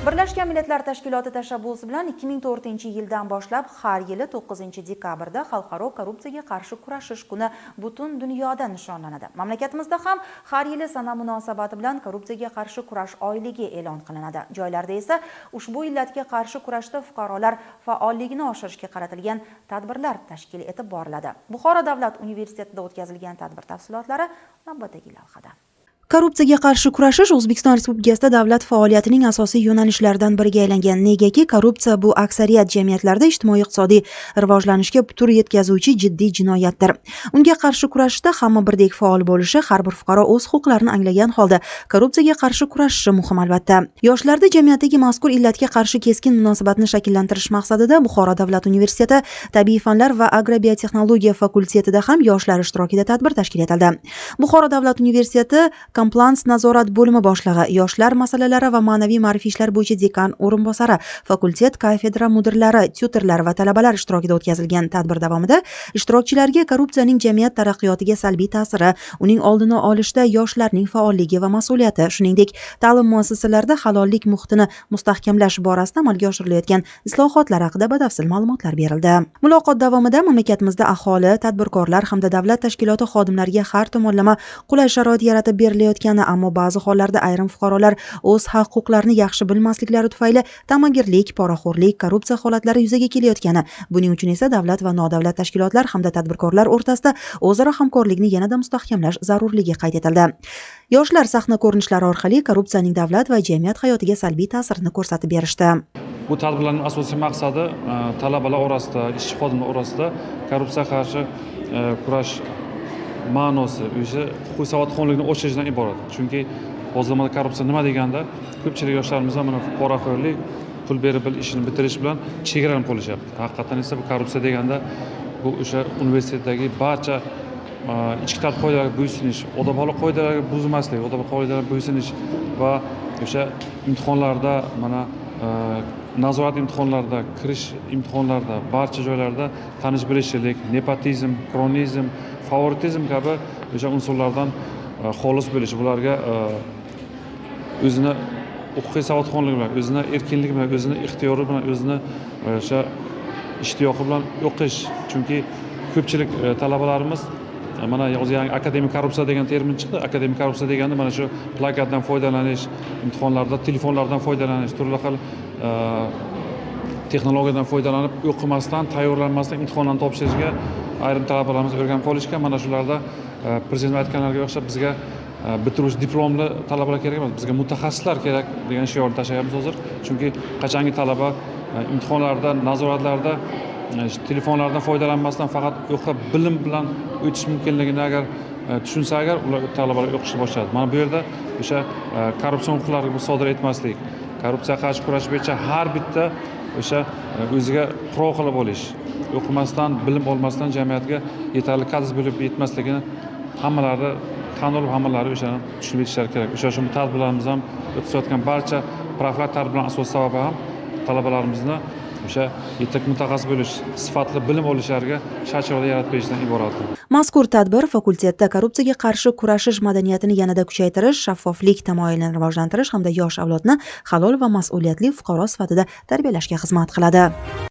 Birlashgan Millatlar Tashkiloti tashabbusi bilan 2004-yildan boshlab har yili 9-dekabrda Xalqaro korrupsiyaga qarshi kurashish kuni butun dunyoda nishonlanadi. Mamlakatimizda ham har yili sana munosabati bilan korrupsiyaga qarshi kurash oyligi e'lon qilinadi. Joylarda esa ushbu illatga qarshi kurashda fuqarolar faolligini oshirishga qaratilgan tadbirlar tashkil etib boriladi. Buxoro davlat universitetida o'tkazilgan tadbir tafsilotlari navbatdagi lavhada. Korrupsiyaga qarshi kurashish O'zbekiston Respublikasida davlat faoliyatining asosiy yo'nalishlaridan biriga aylangan. Negaki, korrupsiya bu aksariyat jamiyatlarda ijtimoiy-iqtisodiy rivojlanishga putur yetkazuvchi jiddiy jinoyatdir. Unga qarshi kurashishda hamma birdek faol bo'lishi, har bir fuqaro o'z huquqlarini anglagan holda korrupsiyaga qarshi kurashishi muhim albatta. Yoshlarda jamiyatdagi mazkur illatga qarshi keskin munosabatni shakllantirish maqsadida Buxoro davlat universiteti Tabiiy fanlar va agrobiotexnologiya fakultetida ham yoshlar ishtirokida tadbir tashkil etildi. Buxoro davlat universiteti Komplans nazorat bo'limi boshlig'i, yoshlar masalalari va ma'naviy ma'rifiy ishlar bo'yicha dekan o'rinbosari, fakultet kafedra mudirlari, tyutorlar va talabalar ishtirokida o'tkazilgan tadbir davomida ishtirokchilarga korrupsiyaning jamiyat taraqqiyotiga salbiy ta'siri, uning oldini olishda yoshlarning faolligi va mas'uliyati, shuningdek ta'lim muassasalarida halollik muhitini mustahkamlash borasida amalga oshirilayotgan islohotlar haqida batafsil ma'lumotlar berildi. Muloqot davomida mamlakatimizda aholi, tadbirkorlar hamda davlat tashkiloti xodimlariga har tomonlama qulay sharoit yaratib berilayotgani, ammo ba'zi hollarda ayrim fuqarolar o'z haq-huquqlarini yaxshi bilmasliklari tufayli ta'magirlik, poraxo'rlik, korrupsiya holatlari yuzaga kelayotgani, buning uchun esa davlat va nodavlat tashkilotlar hamda tadbirkorlar o'rtasida o'zaro hamkorlikni yanada mustahkamlash zarurligi qayd etildi. Yoshlar sahna ko'rinishlari orqali korrupsiyaning davlat va jamiyat hayotiga salbiy ta'sirini ko'rsatib berishdi. Bu tadbirlarning asosiy maqsadi talabalar orasida, ishchi xodimlar orasida korrupsiyaga qarshi kurash ma'nosi, o'sha huquqiy savodxonlikni oshirishdan iborat. Chunki hozir mana korrupsiya nima deganda, ko'pchilik yoshlarimiz mana poraxo'rlik, pul berib ishini bitirish bilan chegaralanib qolishyapti. Haqiqatan esa bu korrupsiya deganda bu o'sha universitetdagi barcha ichki tartib qoidalariga bo'ysunish, odob-axloq qoidalariga buzmaslik, odob-axloq qoidalariga bo'ysunish va o'sha imtihonlarda mana nazorat imtihonlarida, kirish imtihonlarida barcha joylarda tanish bilishchilik, nepotizm, kronizm, favoritizm kabi o'sha unsurlardan xolis bo'lish, bularga o'zini huquqiy savodxonligi bilan, o'zini erkinligi bilan, o'zini ixtiyori bilan, o'zini o'sha ishtiyoqi bilan o'qish. Chunki ko'pchilik talabalarimiz mana hozir yangi akademik korrupsiya degan termin chiqdi. Akademik korrupsiya deganda mana shu plakatdan foydalanish, imtihonlarda telefonlardan foydalanish, turli xil texnologiyadan foydalanib o'qimasdan, tayyorlanmasdan imtihonlarni topshirishga ayrim talabalarimiz o'rganib qolishgan. Mana shularda prezident aytganlarga o'xshab bizga bitiruvchi diplomli talabalar kerak emas, bizga mutaxassislar kerak degan shiorni tashlayapmiz hozir. Chunki qachonki talaba imtihonlarda, nazoratlarda telefonlardan foydalanmasdan faqat o'qib bilim bilan o'tish mumkinligini agar tushunsa, agar ular talabalar o'qishni boshlaydi. Mana bu yerda o'sha korrupsiya huquqlarini sodir etmaslik, korrupsiyaga qarshi kurash bo'yicha har bitta o'sha o'ziga qurol qilib olish, o'qimasdan, bilim olmasdan jamiyatga yetarli kadr bo'lib yetmasligini hammalari tan olib, hammalari o'shani tushunib yetishlari kerak. O'sha shu tadbirlarimiz ham o'tkazayotgan barcha profilaktik tadbirlarning asosiy sababi ham talabalarimizni o'sha yetuk mutaxassis bo'lish, sifatli bilim olishlariga shart-sharoit yaratib berishdan iborat. Mazkur tadbir fakultetda korrupsiyaga qarshi kurashish madaniyatini yanada kuchaytirish, shaffoflik tamoyilini rivojlantirish hamda yosh avlodni halol va mas'uliyatli fuqaro sifatida tarbiyalashga xizmat qiladi.